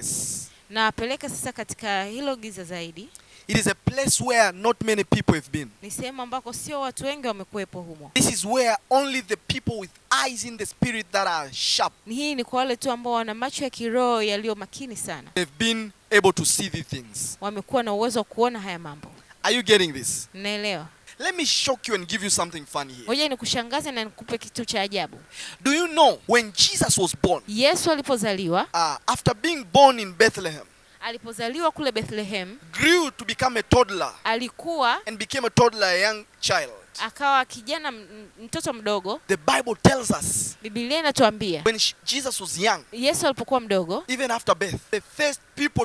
place. Na apeleka sasa katika hilo giza zaidi. It is a place where not many people have been. Ni sehemu ambako sio watu wengi wamekuepo humo. This is where only the people with eyes in the spirit that are sharp. Hii ni kwa wale tu ambao wana macho ya kiroho yaliyo makini sana. They've been able to see these things. Wamekuwa na uwezo wa kuona haya mambo. Are you getting this? Naelewa. Let me shock you and give you something funny here. Ngoja nikushangaze na nikupe kitu cha ajabu. Do you know when Jesus was born? Yesu alipozaliwa, After being born in Bethlehem, alipozaliwa kule Bethlehem, grew to become a toddler alikuwa and became a toddler, a young child. Akawa kijana, mtoto mdogo. The Bible tells us, Biblia inatuambia, when Jesus was young, Yesu alipokuwa mdogo, even after birth, the first people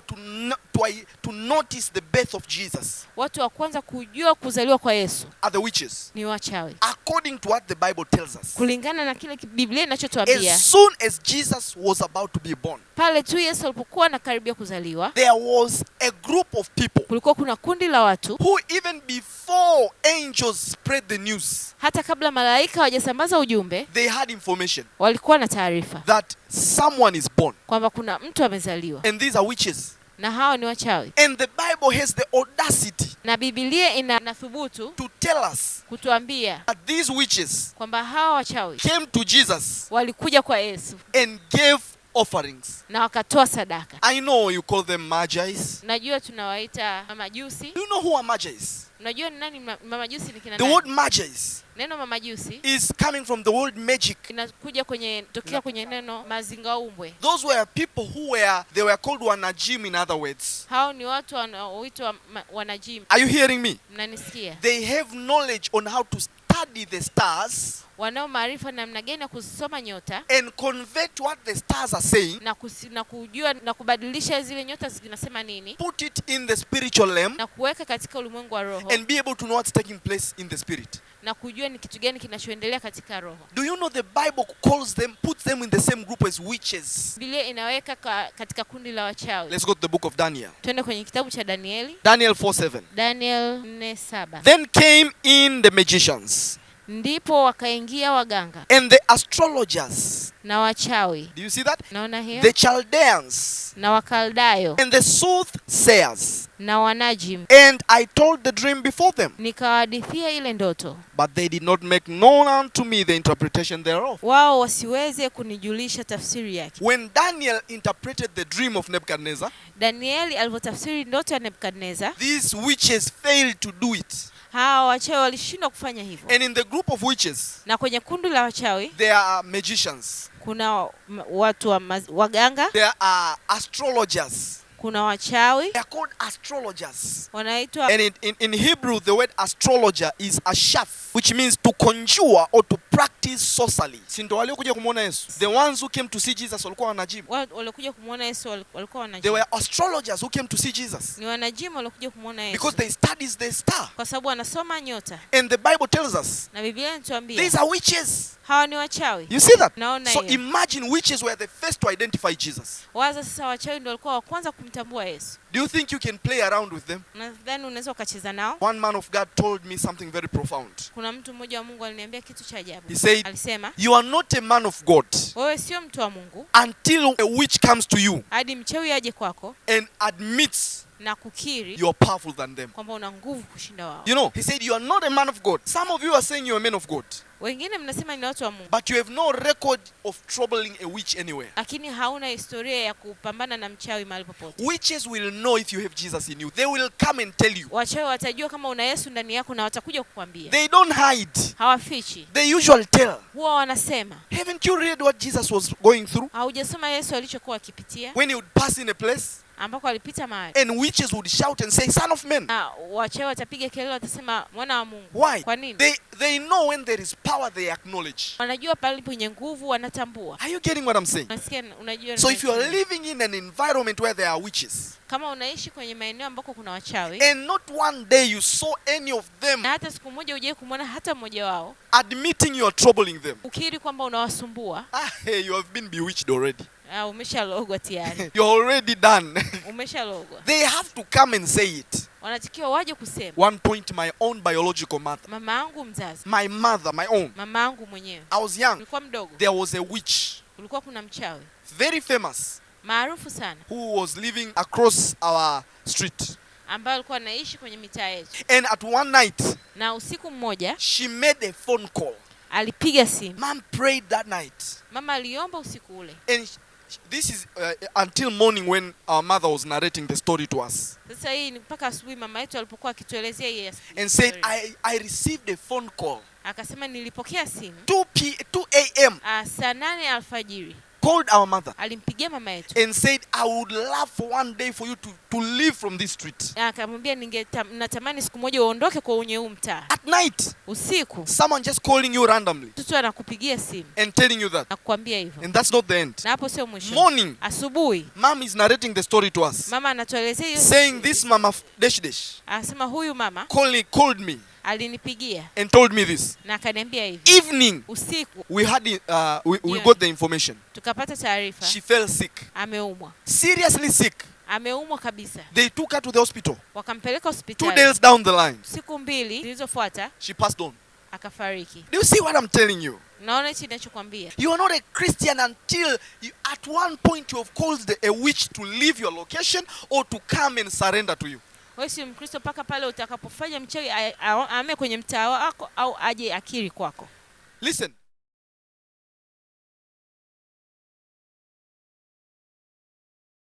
to notice the birth of Jesus, watu wa kwanza kujua kuzaliwa kwa Yesu, are the witches. ni wachawi. According to what the Bible tells us, kulingana na kile Biblia inachotuambia, as soon as Jesus was about to be born, pale tu Yesu alipokuwa anakaribia kuzaliwa, there was a group of people, kulikuwa kuna kundi la watu, who even before angels spread the news, hata kabla malaika hawajasambaza ujumbe, they had information walikuwa na taarifa that someone is born, kwamba kuna mtu amezaliwa, and these are witches. na hao ni wachawi. And the Bible has the audacity Na Biblia inathubutu to tell us kutuambia that these witches kwamba hao wachawi came to Jesus walikuja kwa Yesu and gave offerings. na wakatoa sadaka. I know you call them magis. Najua tunawaita mamajusi. Do you know who are magis? Unajua ni nani mamajusi? Ni kina The nani? word magis Neno mamajusi is coming from the word magic. inakuja tokea kwenye neno mazingaumbwe. Those were people who they were called wanajim, in other words. Hao ni watu wanaoitwa wanajim. Are you hearing me? Mnanisikia? They have knowledge on how to study the stars, wanao maarifa namna gani ya kusoma nyota and convert what the stars are saying, na kujua na kubadilisha zile nyota zinasema nini, put it in the spiritual realm, na kuweka katika ulimwengu wa roho, and be able to know what's taking place in the spirit. na kujua ni kitu gani kinachoendelea katika roho. Do you know the Bible puts them in the same group as witches? Biblia inaweka katika kundi la wachawi. Let's go to the book of Daniel. Twende kwenye kitabu cha Danieli. Daniel 4:7. Daniel 4:7. Then came in the magicians, ndipo wakaingia waganga and the astrologers. na wachawi. Do you see that? Naona hiyo? The Chaldeans, Na wakaldayo and the soothsayers. na wanajim. And I told the dream before them, Nikawahadithia ile ndoto, but they did not make known unto me the interpretation thereof. wao wasiweze kunijulisha tafsiri yake. When Daniel interpreted the dream of Nebuchadnezzar, Danieli alipotafsiri ndoto ya Nebukadneza, these witches failed to do it. hawa wachawi walishindwa kufanya hivyo. And in the group of witches, Na kwenye kundi la wachawi there are magicians, kuna watu waganga, there are astrologers. kuna wachawi They are called astrologers. wanaitwa, And in Hebrew, the word astrologer is ashaf, which means to conjure or to practice sorcery. Sindo waliokuja kumuona Yesu, the ones who came to see Jesus walikuwa wanajimu. walikuja kumuona Yesu walikuwa They wanajimu. were astrologers who came to see Jesus, Ni wanajimu walikuja kumuona Yesu because they studies the star. kwa sababu wanasoma nyota. And the Bible tells us Na Biblia inatuambia these are witches. hawa ni wachawi. You see that? Naona So hiyo. imagine witches were the first to identify Jesus. Waza sasa, wachawi ndio walikuwa wa kwanza kumtambua Yesu. Do you think you can play around with them? Nadhani unaweza ukacheza nao. One man of God told me something very profound. Kuna mtu mmoja wa Mungu aliniambia kitu cha ajabu. He said, Alisema, you are not a man of God wewe sio mtu wa Mungu until a witch comes to you hadi mchawi aje kwako and admits na kukiri you are powerful than them. kwamba una nguvu kushinda wao. You know, he said, you are not a man of God. Some of you are saying you are a man of God, Wengine mnasema ni watu wa Mungu, but you have no record of troubling a witch anywhere. lakini hauna historia ya kupambana na mchawi mahali popote. Witches will know if you have Jesus in you. They will come and tell you. Wachawi watajua kama una Yesu ndani yako na watakuja kukwambia. They don't hide. Hawafichi. They usually tell. Huwa wanasema. Haven't you read what Jesus was going through? Haujasoma Yesu alichokuwa akipitia? When he would pass in a place, Ambako alipita mahali, and witches would shout and say, Son of Man. na wachawi watapiga kelele, watasema mwana wa Mungu. Why? Kwa nini? They know when there is power, they acknowledge. Wanajua pale penye nguvu wanatambua. Are you getting what I'm saying? Unasikia? Unajua? So if you are living in an environment where there are witches, kama unaishi kwenye maeneo ambako kuna wachawi, and not one day you saw any of them na hata siku moja hujawahi kumwona hata mmoja wao admitting you are troubling them, ukiri kwamba unawasumbua, hey, you have been bewitched already. Umeshalogwa tayari. You're already done. Umeshalogwa. They have to come and say it. Wanatakiwa waje kusema. One point, my own biological mother, Mama yangu mzazi, my mother, my own, mama yangu mwenyewe, I was young. nilikuwa mdogo, There was a witch, kulikuwa kuna mchawi very famous. maarufu sana, who was living across our street. ambaye alikuwa anaishi kwenye mitaa yetu. And at one night, Na usiku mmoja she made a phone call. alipiga simu. Mom prayed that night. Mama aliomba usiku ule. And this is until morning when our mother was narrating the story to us. Sasa hii ni mpaka asubuhi mama yetu alipokuwa akituelezea yeye. And said, I received a phone call. Akasema nilipokea simu 2 a.m. saa 8 alfajiri. Called our mother Alimpigia mama yetu. and said, I would love for one day for you to live from this street. Akamwambia natamani siku moja uondoke kwa unye huu mtaa. At night, Usiku someone just calling you randomly mtu anakupigia simu and telling you that. na kukwambia hivyo. And that's not the end. Na hapo sio mwisho. Morning, Asubuhi mom is narrating the story to us, mama anatuelezea hiyo, saying this mama dash dash anasema huyu mama called me alinipigia and told me this. na akaniambia hivi. Evening, Usiku we had we Yeah. got the information. tukapata taarifa She fell sick, ameumwa. seriously sick. Ameumwa kabisa. They took her to the hospital. Wakampeleka 2 hospitali. days down the line, Siku 2 zilizofuata she passed on. akafariki. Do you see what I'm telling you? Naona hichi ninachokuambia. You are not a Christian until at one point you have called a witch to leave your location or to come and surrender to you. Wewe si Mkristo mpaka pale utakapofanya mchawi ame kwenye mtaa wako au aje akiri kwako. Listen.